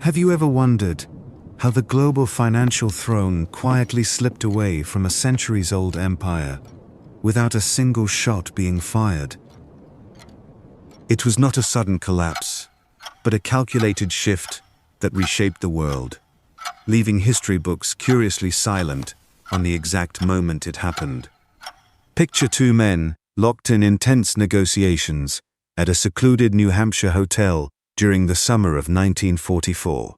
Have you ever wondered how the global financial throne quietly slipped away from a centuries-old empire without a single shot being fired? It was not a sudden collapse, but a calculated shift that reshaped the world, leaving history books curiously silent on the exact moment it happened. Picture two men locked in intense negotiations at a secluded New Hampshire hotel during the summer of 1944.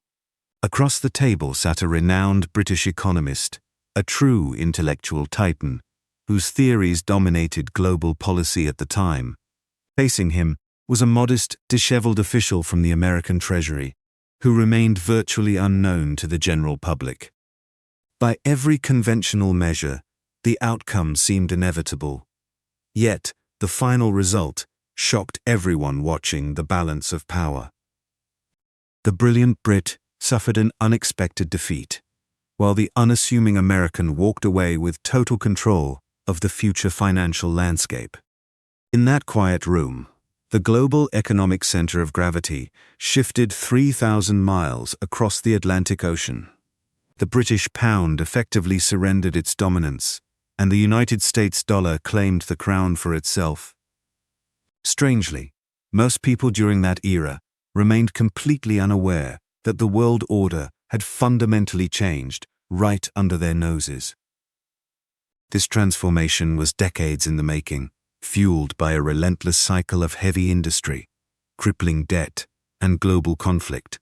Across the table sat a renowned British economist, a true intellectual titan, whose theories dominated global policy at the time. Facing him was a modest, disheveled official from the American Treasury, who remained virtually unknown to the general public. By every conventional measure, the outcome seemed inevitable. Yet, the final result shocked everyone watching the balance of power. The brilliant Brit suffered an unexpected defeat, while the unassuming American walked away with total control of the future financial landscape. In that quiet room, the global economic center of gravity shifted 3,000 miles across the Atlantic Ocean. The British pound effectively surrendered its dominance, and the United States dollar claimed the crown for itself. Strangely, most people during that era remained completely unaware that the world order had fundamentally changed right under their noses. This transformation was decades in the making, fueled by a relentless cycle of heavy industry, crippling debt, and global conflict.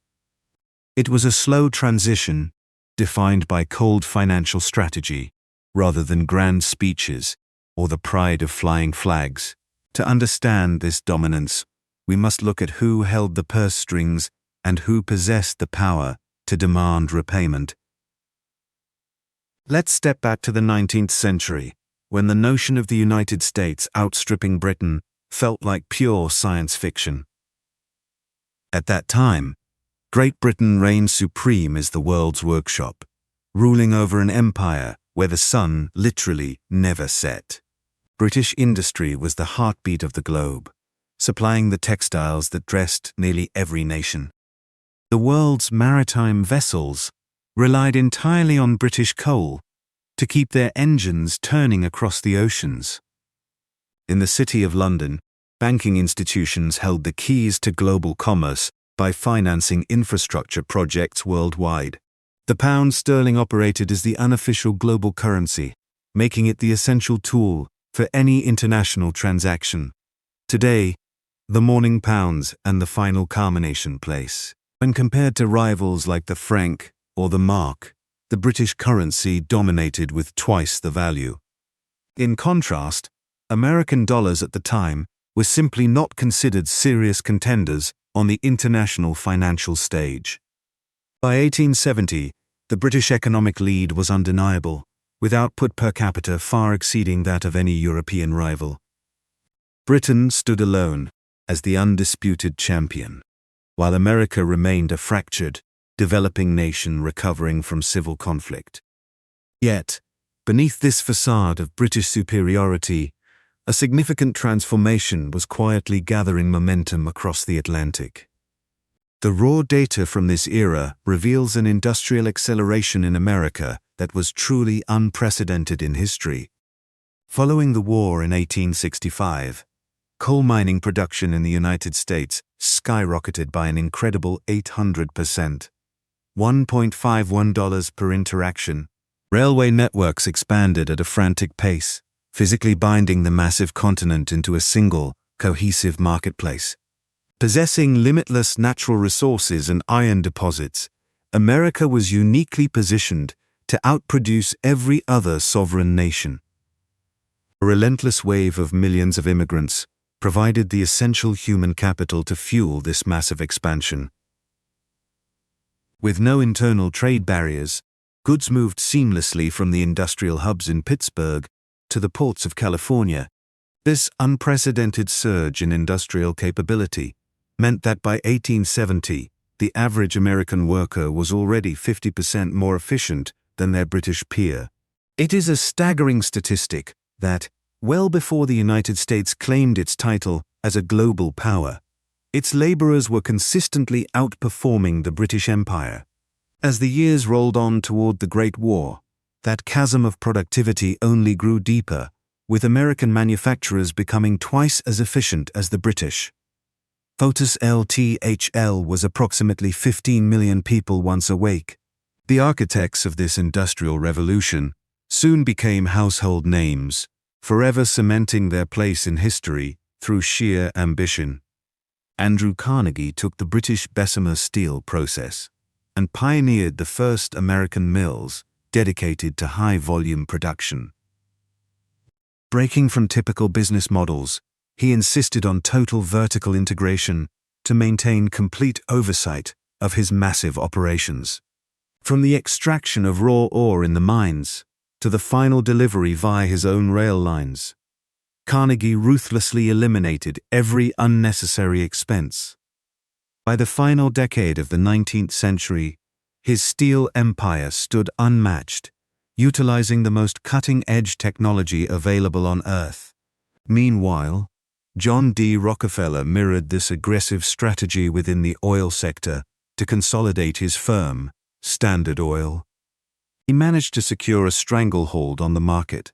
It was a slow transition, defined by cold financial strategy, rather than grand speeches or the pride of flying flags. To understand this dominance, we must look at who held the purse strings and who possessed the power to demand repayment. Let's step back to the 19th century, when the notion of the United States outstripping Britain felt like pure science fiction. At that time, Great Britain reigned supreme as the world's workshop, ruling over an empire where the sun literally never set. British industry was the heartbeat of the globe, supplying the textiles that dressed nearly every nation. The world's maritime vessels relied entirely on British coal to keep their engines turning across the oceans. In the City of London, banking institutions held the keys to global commerce by financing infrastructure projects worldwide. The pound sterling operated as the unofficial global currency, making it the essential tool for any international transaction. Today, the morning pounds and the final culmination place. When compared to rivals like the franc or the mark, the British currency dominated with twice the value. In contrast, American dollars at the time were simply not considered serious contenders on the international financial stage. By 1870, the British economic lead was undeniable, with output per capita far exceeding that of any European rival. Britain stood alone as the undisputed champion, while America remained a fractured, developing nation recovering from civil conflict. Yet, beneath this facade of British superiority, a significant transformation was quietly gathering momentum across the Atlantic. The raw data from this era reveals an industrial acceleration in America that was truly unprecedented in history. Following the war in 1865, coal mining production in the United States skyrocketed by an incredible 800%, $1.51 per interaction. Railway networks expanded at a frantic pace, physically binding the massive continent into a single, cohesive marketplace. Possessing limitless natural resources and iron deposits, America was uniquely positioned to outproduce every other sovereign nation. A relentless wave of millions of immigrants provided the essential human capital to fuel this massive expansion. With no internal trade barriers, goods moved seamlessly from the industrial hubs in Pittsburgh to the ports of California. This unprecedented surge in industrial capability meant that by 1870, the average American worker was already 50% more efficient than their British peer. It is a staggering statistic that, well before the United States claimed its title as a global power, Its laborers were consistently outperforming the British Empire. As the years rolled on toward the Great War, that chasm of productivity only grew deeper, with American manufacturers becoming twice as efficient as the British. Fotis LTHL was approximately 15 million people once awake. The architects of this industrial revolution soon became household names, forever cementing their place in history through sheer ambition. Andrew Carnegie took the British Bessemer steel process and pioneered the first American mills dedicated to high-volume production. Breaking from typical business models, he insisted on total vertical integration to maintain complete oversight of his massive operations. From the extraction of raw ore in the mines to the final delivery via his own rail lines, Carnegie ruthlessly eliminated every unnecessary expense. By the final decade of the 19th century, his steel empire stood unmatched, utilizing the most cutting-edge technology available on Earth. Meanwhile, John D. Rockefeller mirrored this aggressive strategy within the oil sector to consolidate his firm, Standard Oil. He managed to secure a stranglehold on the market,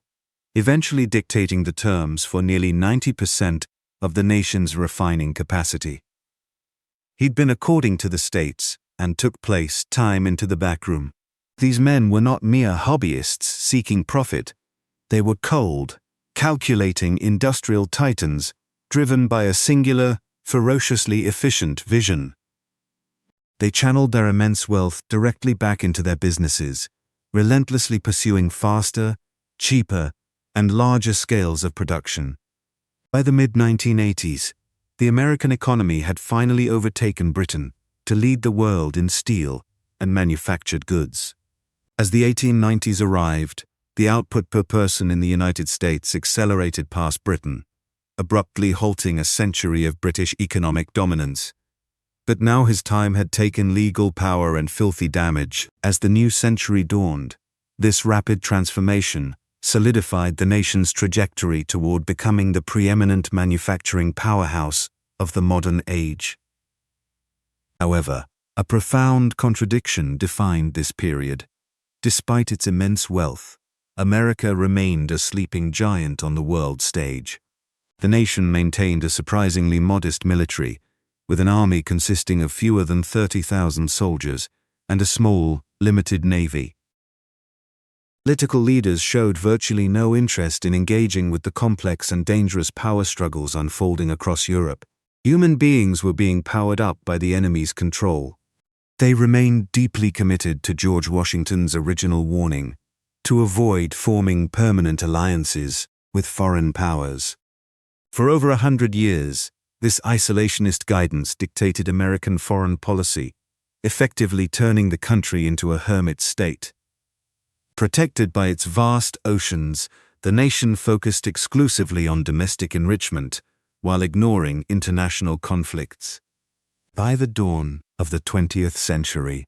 eventually dictating the terms for nearly 90% of the nation's refining capacity. He'd been according to the states and took place time into the backroom. These men were not mere hobbyists seeking profit. They were cold, calculating industrial titans driven by a singular, ferociously efficient vision. They channeled their immense wealth directly back into their businesses, relentlessly pursuing faster, cheaper, and larger scales of production. By the mid-1980s, the American economy had finally overtaken Britain to lead the world in steel and manufactured goods. As the 1890s arrived, the output per person in the United States accelerated past Britain, abruptly halting a century of British economic dominance. But now his time had taken legal power and filthy damage. As the new century dawned, this rapid transformation solidified the nation's trajectory toward becoming the preeminent manufacturing powerhouse of the modern age. However, a profound contradiction defined this period. Despite its immense wealth, America remained a sleeping giant on the world stage. The nation maintained a surprisingly modest military, with an army consisting of fewer than 30,000 soldiers and a small, limited navy. Political leaders showed virtually no interest in engaging with the complex and dangerous power struggles unfolding across Europe. Human beings were being powered up by the enemy's control. They remained deeply committed to George Washington's original warning to avoid forming permanent alliances with foreign powers. For over 100 years, this isolationist guidance dictated American foreign policy, effectively turning the country into a hermit state. Protected by its vast oceans, the nation focused exclusively on domestic enrichment while ignoring international conflicts. By the dawn of the 20th century,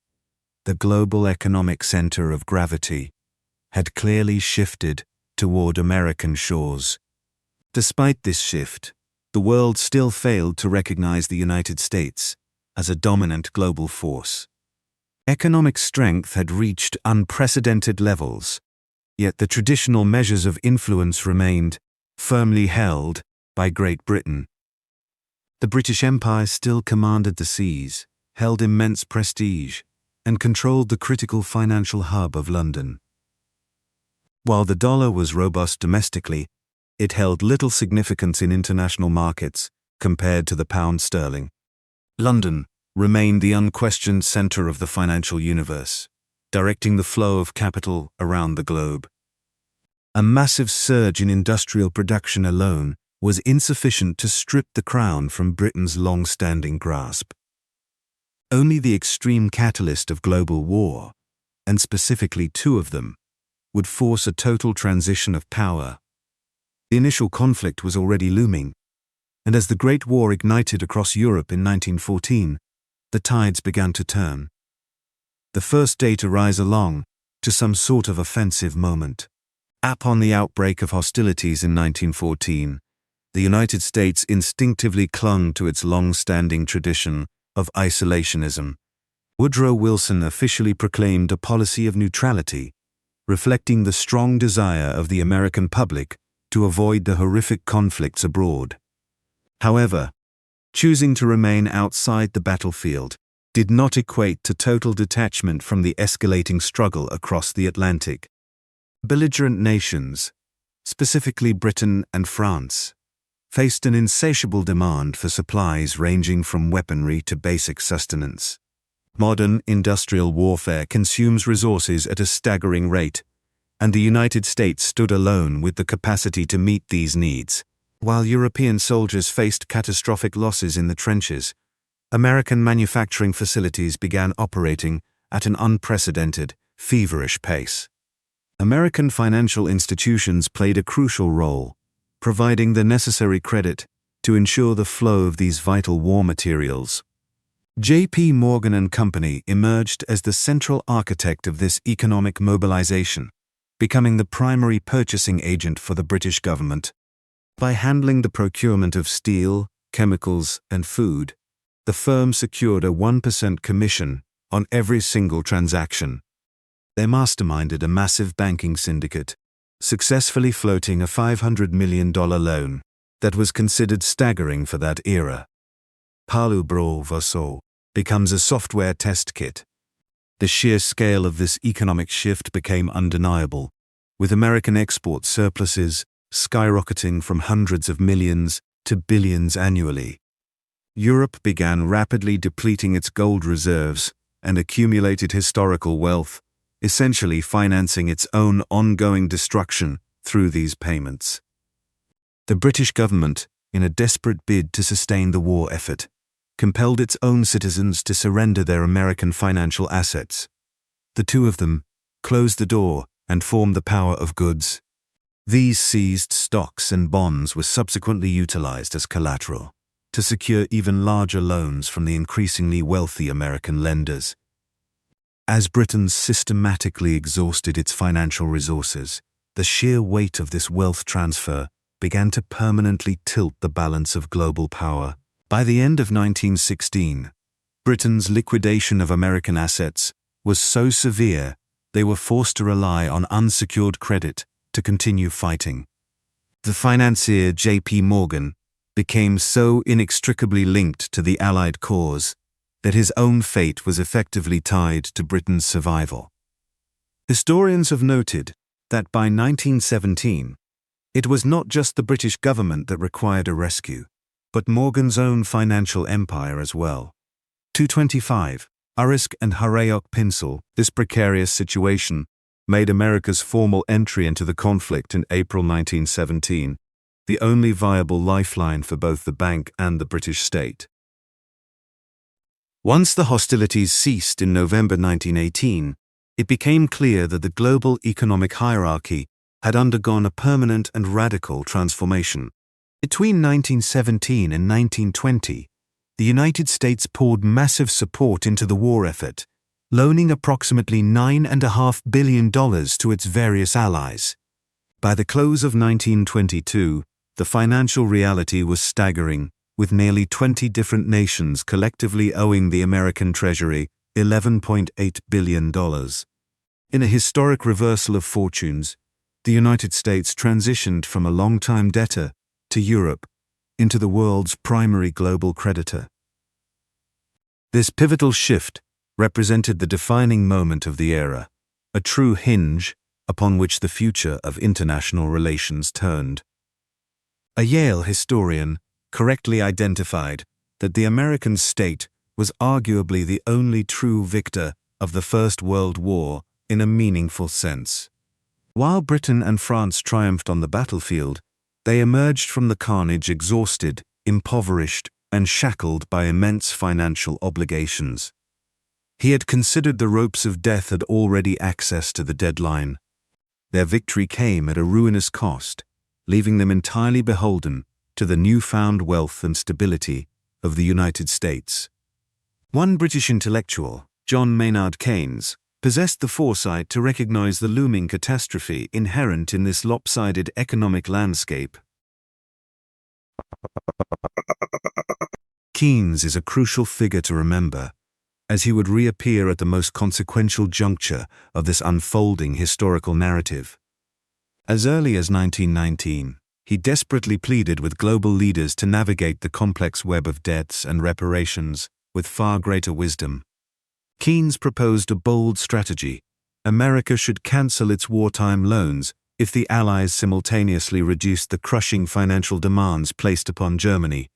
the global economic center of gravity had clearly shifted toward American shores. Despite this shift, the world still failed to recognize the United States as a dominant global force. Economic strength had reached unprecedented levels, yet the traditional measures of influence remained firmly held by Great Britain. The British Empire still commanded the seas, held immense prestige, and controlled the critical financial hub of London. While the dollar was robust domestically, it held little significance in international markets compared to the pound sterling. London remained the unquestioned center of the financial universe, directing the flow of capital around the globe. A massive surge in industrial production alone was insufficient to strip the crown from Britain's long-standing grasp. Only the extreme catalyst of global war, and specifically two of them, would force a total transition of power. The initial conflict was already looming, and as the Great War ignited across Europe in 1914, the tides began to turn. The first day to rise along to some sort of offensive moment. Upon the outbreak of hostilities in 1914, the United States instinctively clung to its long-standing tradition of isolationism. Woodrow Wilson officially proclaimed a policy of neutrality, reflecting the strong desire of the American public to avoid the horrific conflicts abroad. However, choosing to remain outside the battlefield did not equate to total detachment from the escalating struggle across the Atlantic. Belligerent nations, specifically Britain and France, faced an insatiable demand for supplies ranging from weaponry to basic sustenance. Modern industrial warfare consumes resources at a staggering rate, and the United States stood alone with the capacity to meet these needs. While European soldiers faced catastrophic losses in the trenches, American manufacturing facilities began operating at an unprecedented, feverish pace. American financial institutions played a crucial role, providing the necessary credit to ensure the flow of these vital war materials. J.P. Morgan and Company emerged as the central architect of this economic mobilization, becoming the primary purchasing agent for the British government. By handling the procurement of steel, chemicals, and food, the firm secured a 1% commission on every single transaction. They masterminded a massive banking syndicate, successfully floating a $500 million loan that was considered staggering for that era. Palu Bro Vaso becomes a software test kit. The sheer scale of this economic shift became undeniable, with American export surpluses skyrocketing from hundreds of millions to billions annually. Europe began rapidly depleting its gold reserves and accumulated historical wealth, essentially financing its own ongoing destruction through these payments. The British government, in a desperate bid to sustain the war effort, compelled its own citizens to surrender their American financial assets. The two of them closed the door and formed the power of goods. These seized stocks and bonds were subsequently utilized as collateral to secure even larger loans from the increasingly wealthy American lenders. As Britain systematically exhausted its financial resources, the sheer weight of this wealth transfer began to permanently tilt the balance of global power. By the end of 1916, Britain's liquidation of American assets was so severe they were forced to rely on unsecured credit to continue fighting. The financier J.P. Morgan became so inextricably linked to the Allied cause that his own fate was effectively tied to Britain's survival. Historians have noted that by 1917, it was not just the British government that required a rescue, but Morgan's own financial empire as well. 225, Urisk and Harayok Pinsel, this precarious situation made America's formal entry into the conflict in April 1917, the only viable lifeline for both the bank and the British state. Once the hostilities ceased in November 1918, it became clear that the global economic hierarchy had undergone a permanent and radical transformation. Between 1917 and 1920, the United States poured massive support into the war effort, loaning approximately $9.5 billion to its various allies. By the close of 1922, the financial reality was staggering, with nearly 20 different nations collectively owing the American Treasury $11.8 billion. In a historic reversal of fortunes, the United States transitioned from a long-time debtor to Europe into the world's primary global creditor. This pivotal shift represented the defining moment of the era, a true hinge upon which the future of international relations turned. A Yale historian correctly identified that the American state was arguably the only true victor of the First World War in a meaningful sense. While Britain and France triumphed on the battlefield, they emerged from the carnage exhausted, impoverished, and shackled by immense financial obligations. He had considered the ropes of death had already access to the deadline. Their victory came at a ruinous cost, leaving them entirely beholden to the newfound wealth and stability of the United States. One British intellectual, John Maynard Keynes, possessed the foresight to recognize the looming catastrophe inherent in this lopsided economic landscape. Keynes is a crucial figure to remember, as he would reappear at the most consequential juncture of this unfolding historical narrative. As early as 1919, he desperately pleaded with global leaders to navigate the complex web of debts and reparations with far greater wisdom. Keynes proposed a bold strategy. America should cancel its wartime loans if the Allies simultaneously reduced the crushing financial demands placed upon Germany.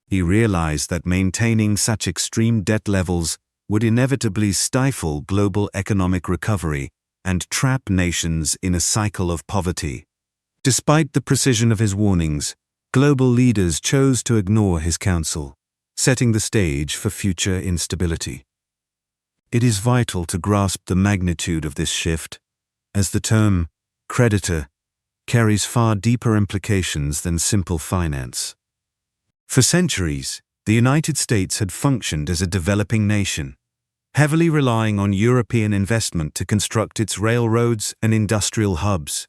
He realized that maintaining such extreme debt levels would inevitably stifle global economic recovery and trap nations in a cycle of poverty. Despite the precision of his warnings, global leaders chose to ignore his counsel, setting the stage for future instability. It is vital to grasp the magnitude of this shift, as the term creditor carries far deeper implications than simple finance. For centuries, the United States had functioned as a developing nation, heavily relying on European investment to construct its railroads and industrial hubs.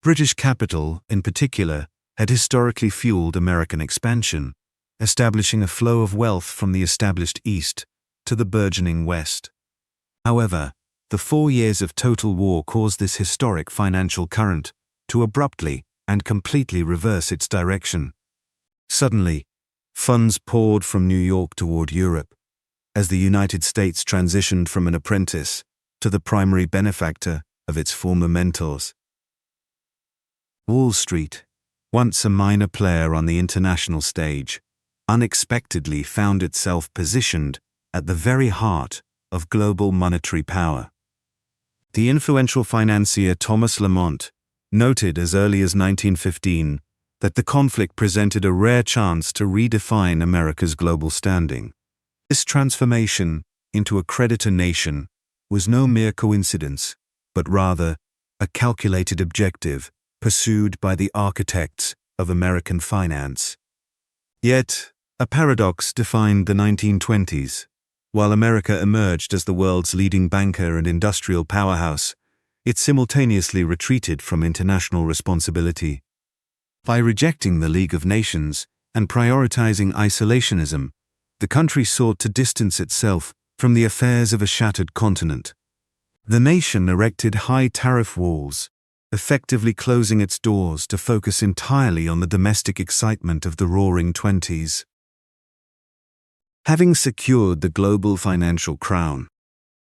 British capital, in particular, had historically fueled American expansion, establishing a flow of wealth from the established East to the burgeoning West. However, the 4 years of total war caused this historic financial current to abruptly and completely reverse its direction. Suddenly, funds poured from New York toward Europe, as the United States transitioned from an apprentice to the primary benefactor of its former mentors. Wall Street, once a minor player on the international stage, unexpectedly found itself positioned at the very heart of global monetary power. The influential financier Thomas Lamont noted as early as 1915 that the conflict presented a rare chance to redefine America's global standing. This transformation into a creditor nation was no mere coincidence, but rather a calculated objective pursued by the architects of American finance. Yet, a paradox defined the 1920s. While America emerged as the world's leading banker and industrial powerhouse, it simultaneously retreated from international responsibility. By rejecting the League of Nations and prioritizing isolationism, the country sought to distance itself from the affairs of a shattered continent. The nation erected high tariff walls, effectively closing its doors to focus entirely on the domestic excitement of the Roaring Twenties. Having secured the global financial crown,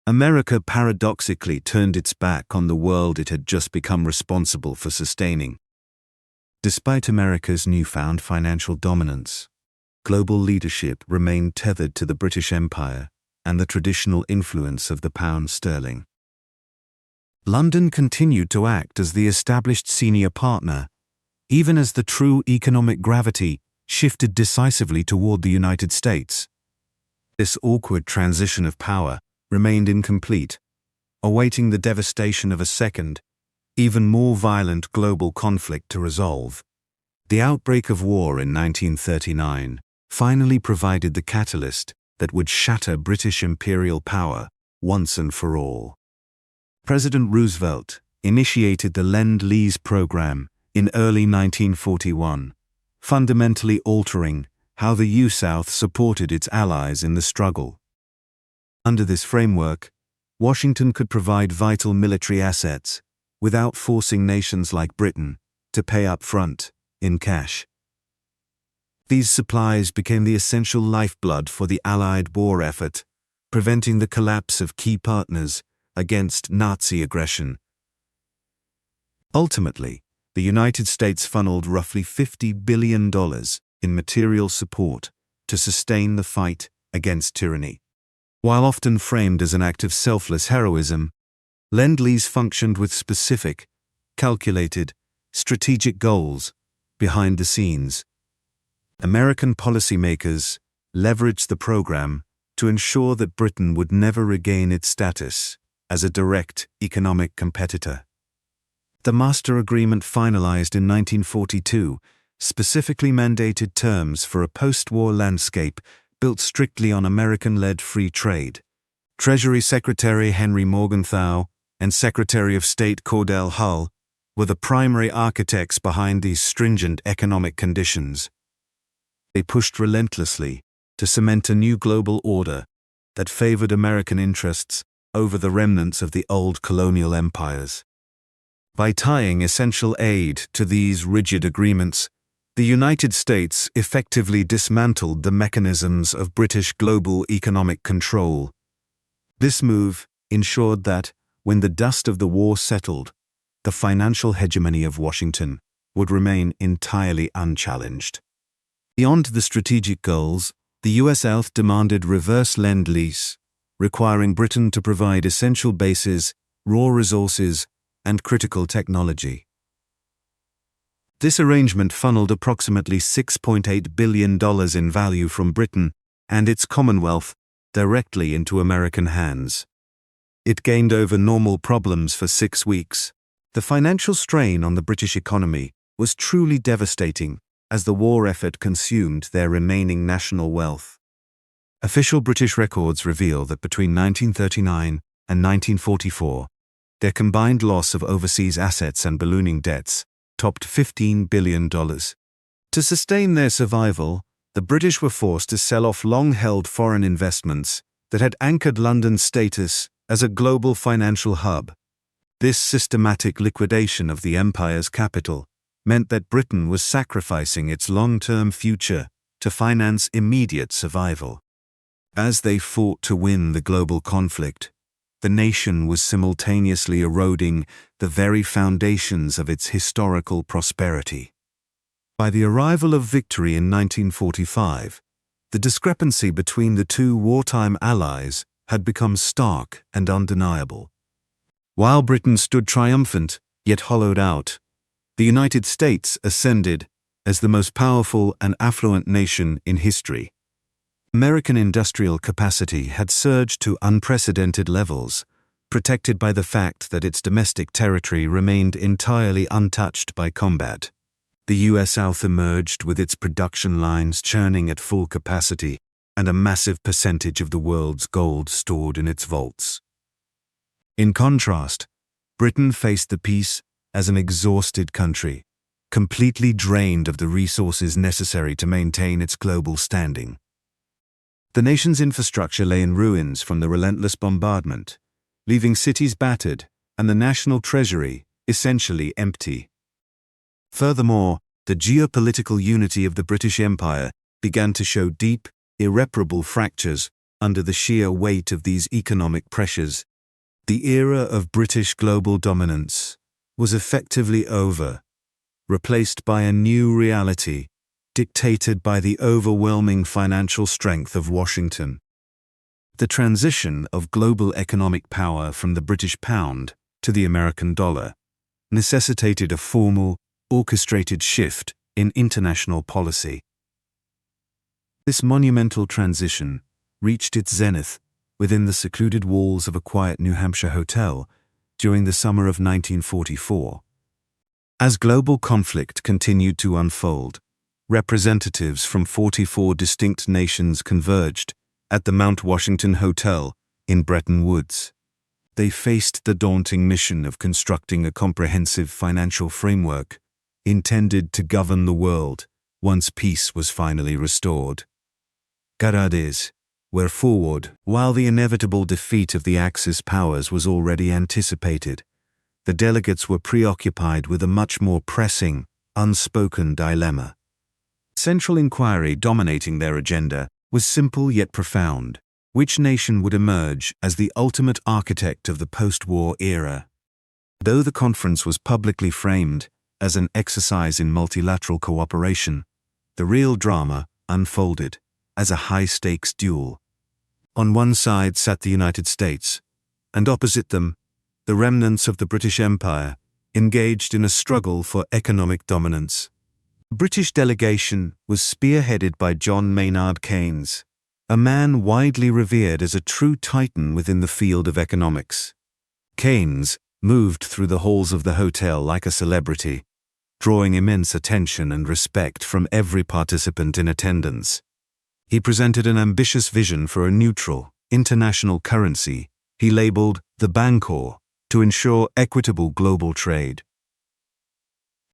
America paradoxically turned its back on the world it had just become responsible for sustaining. Despite America's newfound financial dominance, global leadership remained tethered to the British Empire and the traditional influence of the pound sterling. London continued to act as the established senior partner, even as the true economic gravity shifted decisively toward the United States. This awkward transition of power remained incomplete, awaiting the devastation of a second, even more violent global conflict to resolve. The outbreak of war in 1939 finally provided the catalyst that would shatter British imperial power once and for all. President Roosevelt initiated the Lend-Lease program in early 1941, fundamentally altering how the U.S. supported its allies in the struggle. Under this framework, Washington could provide vital military assets without forcing nations like Britain to pay up front in cash. These supplies became the essential lifeblood for the Allied war effort, preventing the collapse of key partners against Nazi aggression. Ultimately, the United States funneled roughly $50 billion in material support to sustain the fight against tyranny. While often framed as an act of selfless heroism, Lend-Lease functioned with specific, calculated, strategic goals behind the scenes. American policymakers leveraged the program to ensure that Britain would never regain its status as a direct economic competitor. The Master Agreement finalized in 1942 specifically mandated terms for a post-war landscape built strictly on American-led free trade. Treasury Secretary Henry Morgenthau and Secretary of State Cordell Hull were the primary architects behind these stringent economic conditions. They pushed relentlessly to cement a new global order that favored American interests over the remnants of the old colonial empires. By tying essential aid to these rigid agreements, the United States effectively dismantled the mechanisms of British global economic control. This move ensured that, when the dust of the war settled, the financial hegemony of Washington would remain entirely unchallenged. Beyond the strategic goals, the US South demanded reverse Lend-Lease, requiring Britain to provide essential bases, raw resources, and critical technology. This arrangement funneled approximately $6.8 billion in value from Britain and its Commonwealth directly into American hands. It gained over normal problems for 6 weeks. The financial strain on the British economy was truly devastating as the war effort consumed their remaining national wealth. Official British records reveal that between 1939 and 1944, their combined loss of overseas assets and ballooning debts topped $15 billion. To sustain their survival, the British were forced to sell off long-held foreign investments that had anchored London's status as a global financial hub. This systematic liquidation of the empire's capital meant that Britain was sacrificing its long-term future to finance immediate survival. As they fought to win the global conflict, the nation was simultaneously eroding the very foundations of its historical prosperity. By the arrival of victory in 1945, the discrepancy between the two wartime allies had become stark and undeniable. While Britain stood triumphant, yet hollowed out, the United States ascended as the most powerful and affluent nation in history. American industrial capacity had surged to unprecedented levels, protected by the fact that its domestic territory remained entirely untouched by combat. The US South emerged with its production lines churning at full capacity and a massive percentage of the world's gold stored in its vaults. In contrast, Britain faced the peace as an exhausted country, completely drained of the resources necessary to maintain its global standing. The nation's infrastructure lay in ruins from the relentless bombardment, leaving cities battered and the national treasury essentially empty. Furthermore, the geopolitical unity of the British Empire began to show deep, irreparable fractures under the sheer weight of these economic pressures. The era of British global dominance was effectively over, replaced by a new reality dictated by the overwhelming financial strength of Washington. The transition of global economic power from the British pound to the American dollar necessitated a formal, orchestrated shift in international policy. This monumental transition reached its zenith within the secluded walls of a quiet New Hampshire hotel during the summer of 1944. As global conflict continued to unfold, representatives from 44 distinct nations converged at the Mount Washington Hotel in Bretton Woods. They faced the daunting mission of constructing a comprehensive financial framework intended to govern the world once peace was finally restored. Garades were forward, while the inevitable defeat of the Axis powers was already anticipated. The delegates were preoccupied with a much more pressing, unspoken dilemma. Central inquiry dominating their agenda was simple yet profound. Which nation would emerge as the ultimate architect of the post-war era? Though the conference was publicly framed as an exercise in multilateral cooperation, the real drama unfolded as a high-stakes duel. On one side sat the United States, and opposite them, the remnants of the British Empire, engaged in a struggle for economic dominance. The British delegation was spearheaded by John Maynard Keynes, a man widely revered as a true titan within the field of economics. Keynes moved through the halls of the hotel like a celebrity, drawing immense attention and respect from every participant in attendance. He presented an ambitious vision for a neutral, international currency he labeled the Bancor to ensure equitable global trade.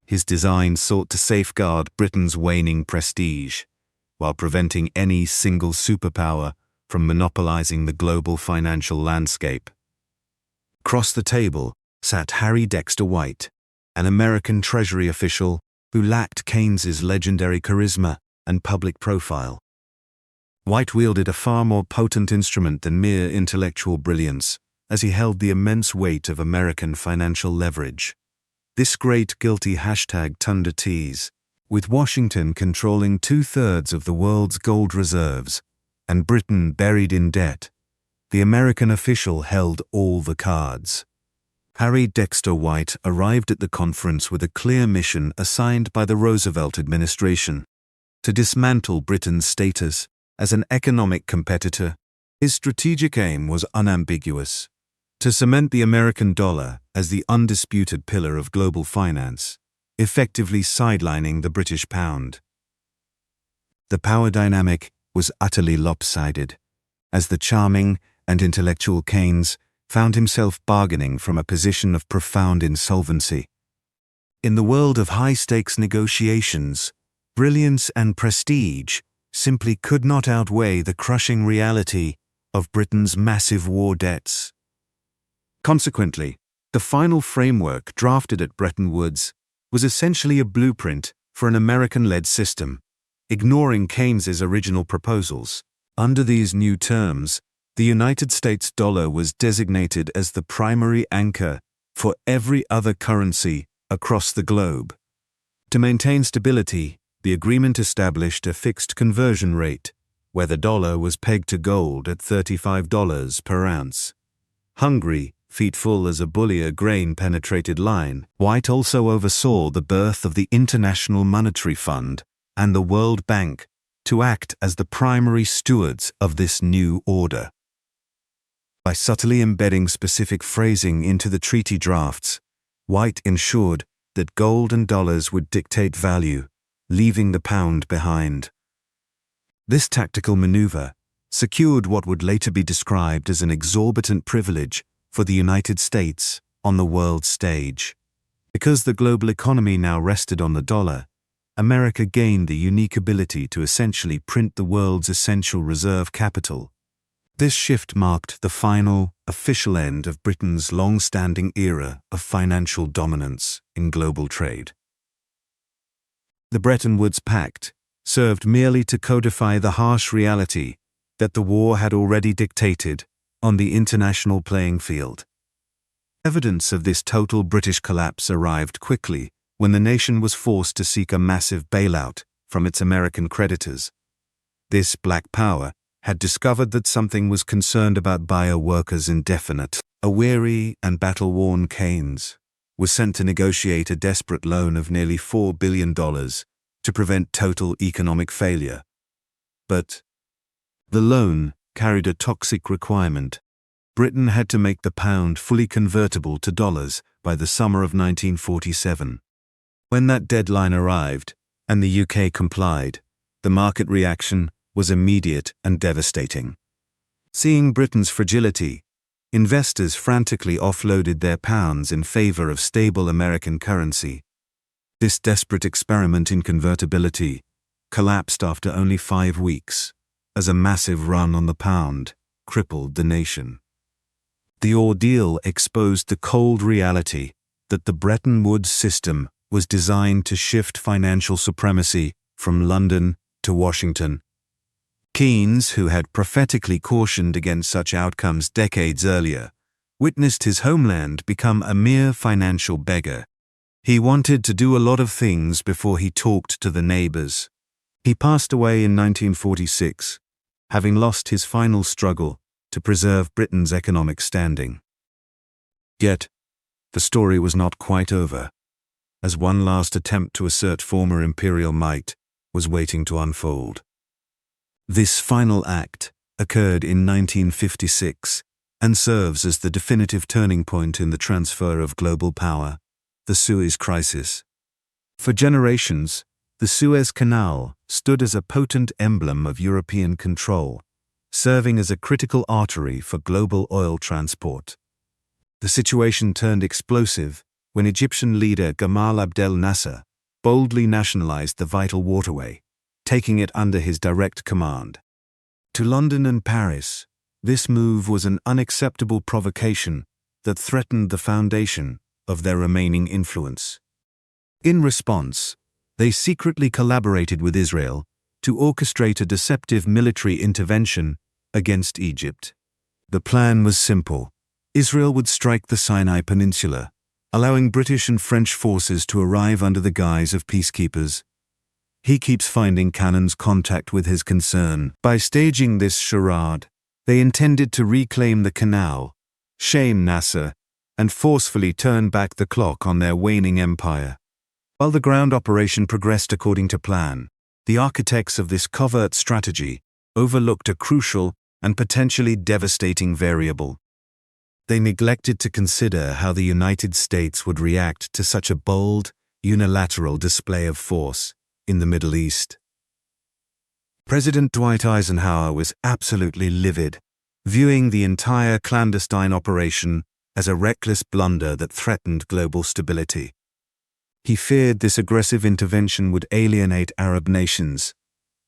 His design sought to safeguard Britain's waning prestige, while preventing any single superpower from monopolizing the global financial landscape. Across the table sat Harry Dexter White, an American Treasury official who lacked Keynes's legendary charisma and public profile. White wielded a far more potent instrument than mere intellectual brilliance, as he held the immense weight of American financial leverage. This great guilty #turned a tease, with Washington controlling 2/3 of the world's gold reserves and Britain buried in debt. The American official held all the cards. Harry Dexter White arrived at the conference with a clear mission assigned by the Roosevelt administration: to dismantle Britain's status as an economic competitor. His strategic aim was unambiguous: to cement the American dollar as the undisputed pillar of global finance, effectively sidelining the British pound. The power dynamic was utterly lopsided, as the charming and intellectual Keynes found himself bargaining from a position of profound insolvency. In the world of high-stakes negotiations, brilliance and prestige simply could not outweigh the crushing reality of Britain's massive war debts. Consequently, the final framework drafted at Bretton Woods was essentially a blueprint for an American-led system, ignoring Keynes's original proposals. Under these new terms, the United States dollar was designated as the primary anchor for every other currency across the globe. To maintain stability, the agreement established a fixed conversion rate, where the dollar was pegged to gold at $35 per ounce. Hungry, feet full as a bullier grain-penetrated line, White also oversaw the birth of the International Monetary Fund and the World Bank to act as the primary stewards of this new order. By subtly embedding specific phrasing into the treaty drafts, White ensured that gold and dollars would dictate value, leaving the pound behind. This tactical maneuver secured what would later be described as an exorbitant privilege for the United States on the world stage. Because the global economy now rested on the dollar, America gained the unique ability to essentially print the world's essential reserve capital. This shift marked the final, official end of Britain's long-standing era of financial dominance in global trade. The Bretton Woods Pact served merely to codify the harsh reality that the war had already dictated on the international playing field. Evidence of this total British collapse arrived quickly when the nation was forced to seek a massive bailout from its American creditors. This Black Power had discovered that something was concerned about buyer workers indefinite. A weary and battle-worn Keynes was sent to negotiate a desperate loan of nearly $4 billion to prevent total economic failure. But the loan carried a toxic requirement. Britain had to make the pound fully convertible to dollars by the summer of 1947. When that deadline arrived, and the UK complied, the market reaction was immediate and devastating. Seeing Britain's fragility, investors frantically offloaded their pounds in favor of stable American currency. This desperate experiment in convertibility collapsed after only 5 weeks, as a massive run on the pound crippled the nation. The ordeal exposed the cold reality that the Bretton Woods system was designed to shift financial supremacy from London to Washington. Keynes, who had prophetically cautioned against such outcomes decades earlier, witnessed his homeland become a mere financial beggar. He wanted to do a lot of things before he talked to the neighbors. He passed away in 1946, having lost his final struggle to preserve Britain's economic standing. Yet, the story was not quite over, as one last attempt to assert former imperial might was waiting to unfold. This final act occurred in 1956 and serves as the definitive turning point in the transfer of global power, the Suez Crisis. For generations, the Suez Canal stood as a potent emblem of European control, serving as a critical artery for global oil transport. The situation turned explosive when Egyptian leader Gamal Abdel Nasser boldly nationalized the vital waterway, taking it under his direct command. To London and Paris, this move was an unacceptable provocation that threatened the foundation of their remaining influence. In response, they secretly collaborated with Israel to orchestrate a deceptive military intervention against Egypt. The plan was simple. Israel would strike the Sinai Peninsula, allowing British and French forces to arrive under the guise of peacekeepers. He keeps finding Cannon's contact with his concern. By staging this charade, they intended to reclaim the canal, shame Nasser, and forcefully turn back the clock on their waning empire. While the ground operation progressed according to plan, the architects of this covert strategy overlooked a crucial and potentially devastating variable. They neglected to consider how the United States would react to such a bold, unilateral display of force in the Middle East. President Dwight Eisenhower was absolutely livid, viewing the entire clandestine operation as a reckless blunder that threatened global stability. He feared this aggressive intervention would alienate Arab nations,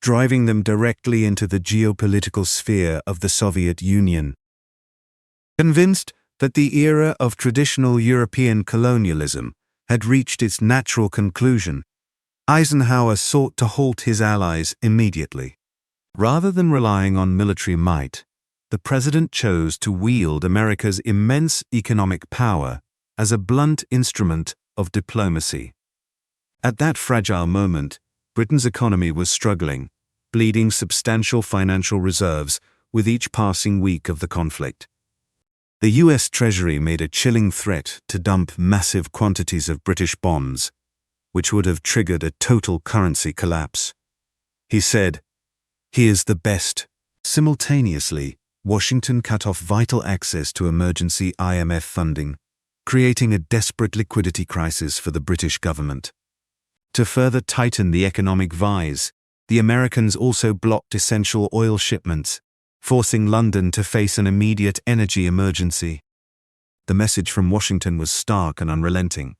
driving them directly into the geopolitical sphere of the Soviet Union. Convinced that the era of traditional European colonialism had reached its natural conclusion, Eisenhower sought to halt his allies immediately. Rather than relying on military might, the president chose to wield America's immense economic power as a blunt instrument of diplomacy. At that fragile moment, Britain's economy was struggling, bleeding substantial financial reserves with each passing week of the conflict. The US Treasury made a chilling threat to dump massive quantities of British bonds, which would have triggered a total currency collapse. He said, "He is the best." Simultaneously, Washington cut off vital access to emergency IMF funding, creating a desperate liquidity crisis for the British government. To further tighten the economic vise, the Americans also blocked essential oil shipments, forcing London to face an immediate energy emergency. The message from Washington was stark and unrelenting: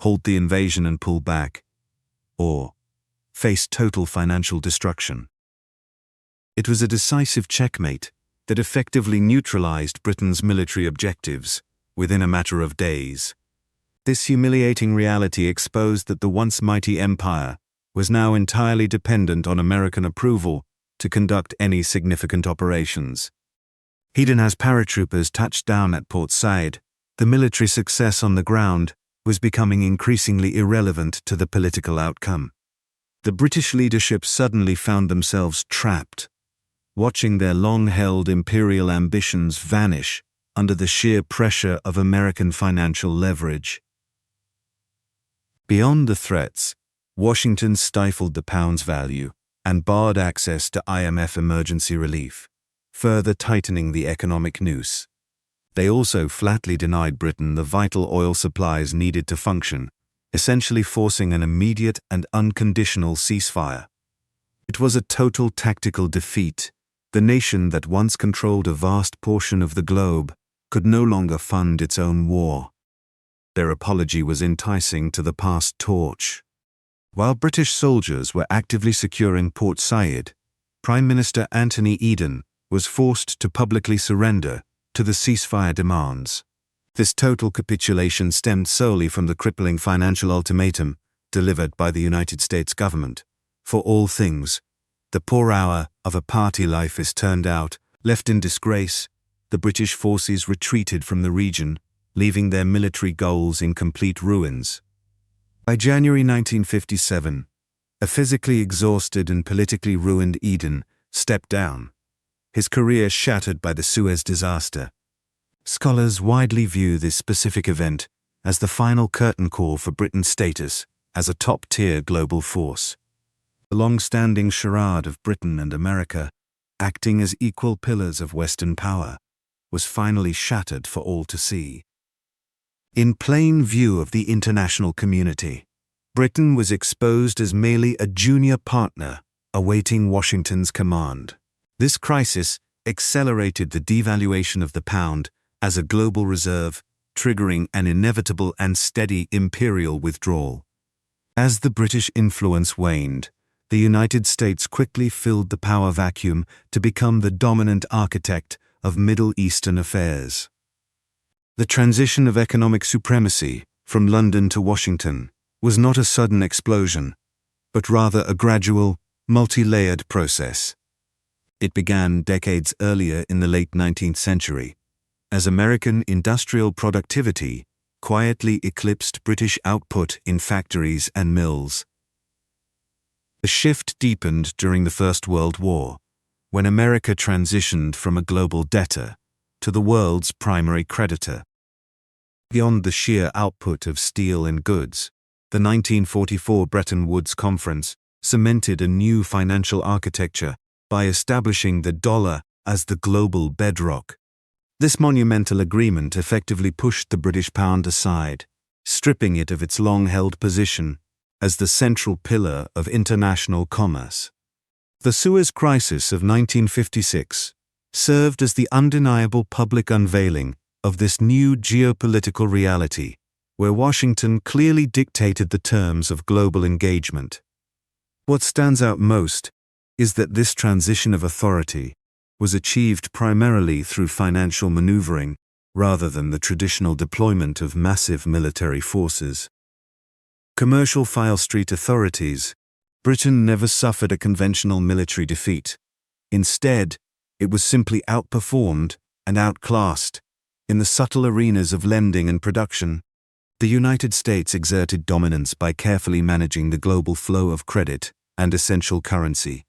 halt the invasion and pull back, or face total financial destruction. It was a decisive checkmate that effectively neutralized Britain's military objectives within a matter of days. This humiliating reality exposed that the once mighty empire was now entirely dependent on American approval to conduct any significant operations. Even as paratroopers touched down at Port Said, the military success on the ground was becoming increasingly irrelevant to the political outcome. The British leadership suddenly found themselves trapped, watching their long-held imperial ambitions vanish under the sheer pressure of American financial leverage. Beyond the threats, Washington stifled the pound's value and barred access to IMF emergency relief, further tightening the economic noose. They also flatly denied Britain the vital oil supplies needed to function, essentially forcing an immediate and unconditional ceasefire. It was a total tactical defeat. The nation that once controlled a vast portion of the globe could no longer fund its own war. Their apology was enticing to the past torch. While British soldiers were actively securing Port Said, Prime Minister Anthony Eden was forced to publicly surrender to the ceasefire demands. This total capitulation stemmed solely from the crippling financial ultimatum delivered by the United States government. For all things, the poor hour of a party life is turned out. Left in disgrace, the British forces retreated from the region, leaving their military goals in complete ruins. By January 1957, a physically exhausted and politically ruined Eden stepped down, his career shattered by the Suez disaster. Scholars widely view this specific event as the final curtain call for Britain's status as a top-tier global force. The long-standing charade of Britain and America, acting as equal pillars of Western power, was finally shattered for all to see. In plain view of the international community, Britain was exposed as merely a junior partner awaiting Washington's command. This crisis accelerated the devaluation of the pound as a global reserve, triggering an inevitable and steady imperial withdrawal. As the British influence waned, the United States quickly filled the power vacuum to become the dominant architect of Middle Eastern affairs. The transition of economic supremacy from London to Washington was not a sudden explosion, but rather a gradual, multi-layered process. It began decades earlier in the late 19th century, as American industrial productivity quietly eclipsed British output in factories and mills. The shift deepened during the First World War, when America transitioned from a global debtor to the world's primary creditor. Beyond the sheer output of steel and goods, the 1944 Bretton Woods Conference cemented a new financial architecture by establishing the dollar as the global bedrock. This monumental agreement effectively pushed the British pound aside, stripping it of its long-held position as the central pillar of international commerce. The Suez Crisis of 1956 served as the undeniable public unveiling of this new geopolitical reality, where Washington clearly dictated the terms of global engagement. What stands out most is that this transition of authority was achieved primarily through financial maneuvering rather than the traditional deployment of massive military forces. Commercial File Street authorities, Britain never suffered a conventional military defeat. Instead, it was simply outperformed and outclassed. In the subtle arenas of lending and production, the United States exerted dominance by carefully managing the global flow of credit and essential currency,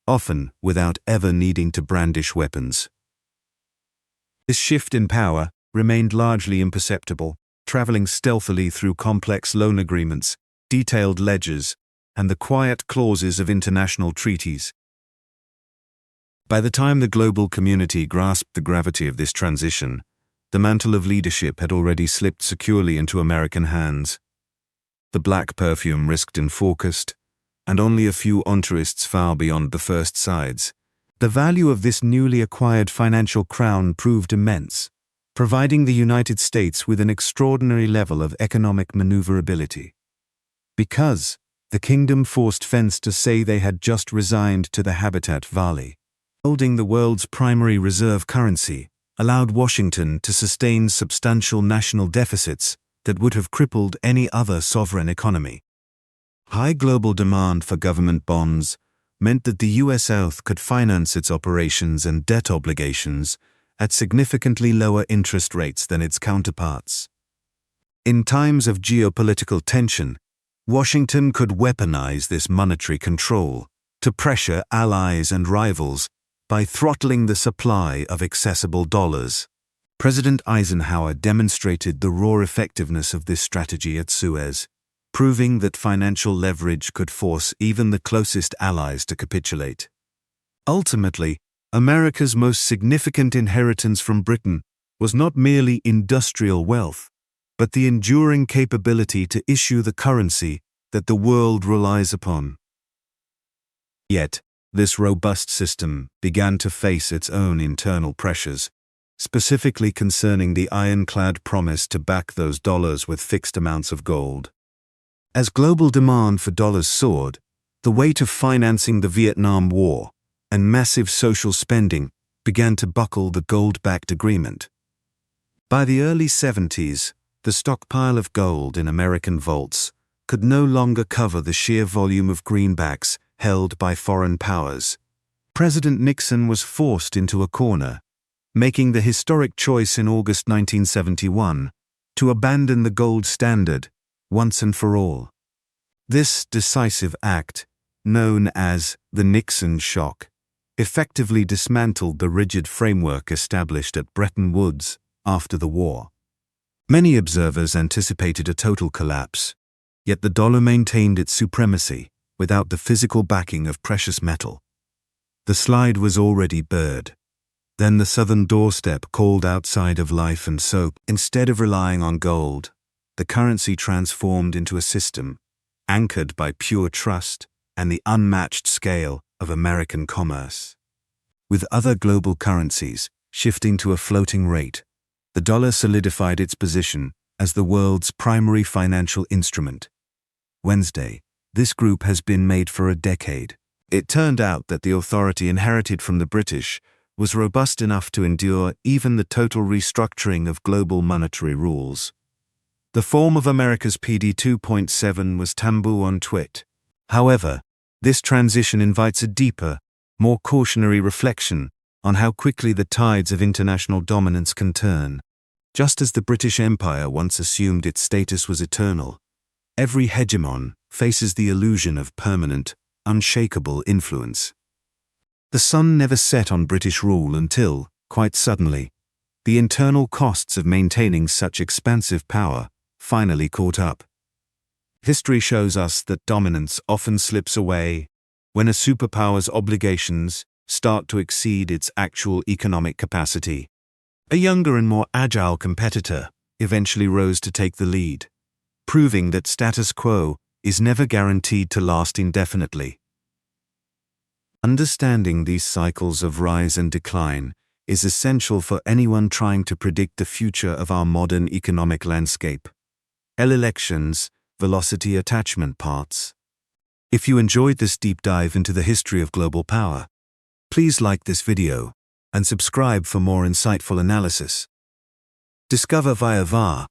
often without ever needing to brandish weapons. This shift in power remained largely imperceptible, traveling stealthily through complex loan agreements, detailed ledgers, and the quiet clauses of international treaties. By the time the global community grasped the gravity of this transition, the mantle of leadership had already slipped securely into American hands. The black perfume risked and focused, and only a few entourists far beyond the first sides. The value of this newly acquired financial crown proved immense, providing the United States with an extraordinary level of economic maneuverability. Because the kingdom forced Fence to say they had just resigned to the habitat valley. Holding the world's primary reserve currency allowed Washington to sustain substantial national deficits that would have crippled any other sovereign economy. High global demand for government bonds meant that the U.S. South could finance its operations and debt obligations at significantly lower interest rates than its counterparts. In times of geopolitical tension, Washington could weaponize this monetary control to pressure allies and rivals by throttling the supply of accessible dollars. President Eisenhower demonstrated the raw effectiveness of this strategy at Suez, proving that financial leverage could force even the closest allies to capitulate. Ultimately, America's most significant inheritance from Britain was not merely industrial wealth, but the enduring capability to issue the currency that the world relies upon. Yet, this robust system began to face its own internal pressures, specifically concerning the ironclad promise to back those dollars with fixed amounts of gold. As global demand for dollars soared, the weight of financing the Vietnam War and massive social spending began to buckle the gold-backed agreement. By the early 70s, the stockpile of gold in American vaults could no longer cover the sheer volume of greenbacks held by foreign powers. President Nixon was forced into a corner, making the historic choice in August 1971 to abandon the gold standard once and for all. This decisive act, known as the Nixon shock, effectively dismantled the rigid framework established at Bretton Woods after the war. Many observers anticipated a total collapse, yet the dollar maintained its supremacy without the physical backing of precious metal. The slide was already barred. Then the southern doorstep called outside of life and soap. Instead of relying on gold, the currency transformed into a system anchored by pure trust and the unmatched scale of American commerce. With other global currencies shifting to a floating rate, the dollar solidified its position as the world's primary financial instrument. Wednesday, This group has been made for a decade. It turned out that the authority inherited from the British was robust enough to endure even the total restructuring of global monetary rules. The form of America's PD 2.7 was taboo on twit. However, this transition invites a deeper, more cautionary reflection on how quickly the tides of international dominance can turn. Just as the British Empire once assumed its status was eternal, every hegemon faces the illusion of permanent, unshakable influence. The sun never set on British rule until, quite suddenly, the internal costs of maintaining such expansive power finally caught up. History shows us that dominance often slips away when a superpower's obligations start to exceed its actual economic capacity. A younger and more agile competitor eventually rose to take the lead, proving that status quo is never guaranteed to last indefinitely. Understanding these cycles of rise and decline is essential for anyone trying to predict the future of our modern economic landscape. Elections, velocity attachment parts. If you enjoyed this deep dive into the history of global power, please like this video and subscribe for more insightful analysis. Discover via VAR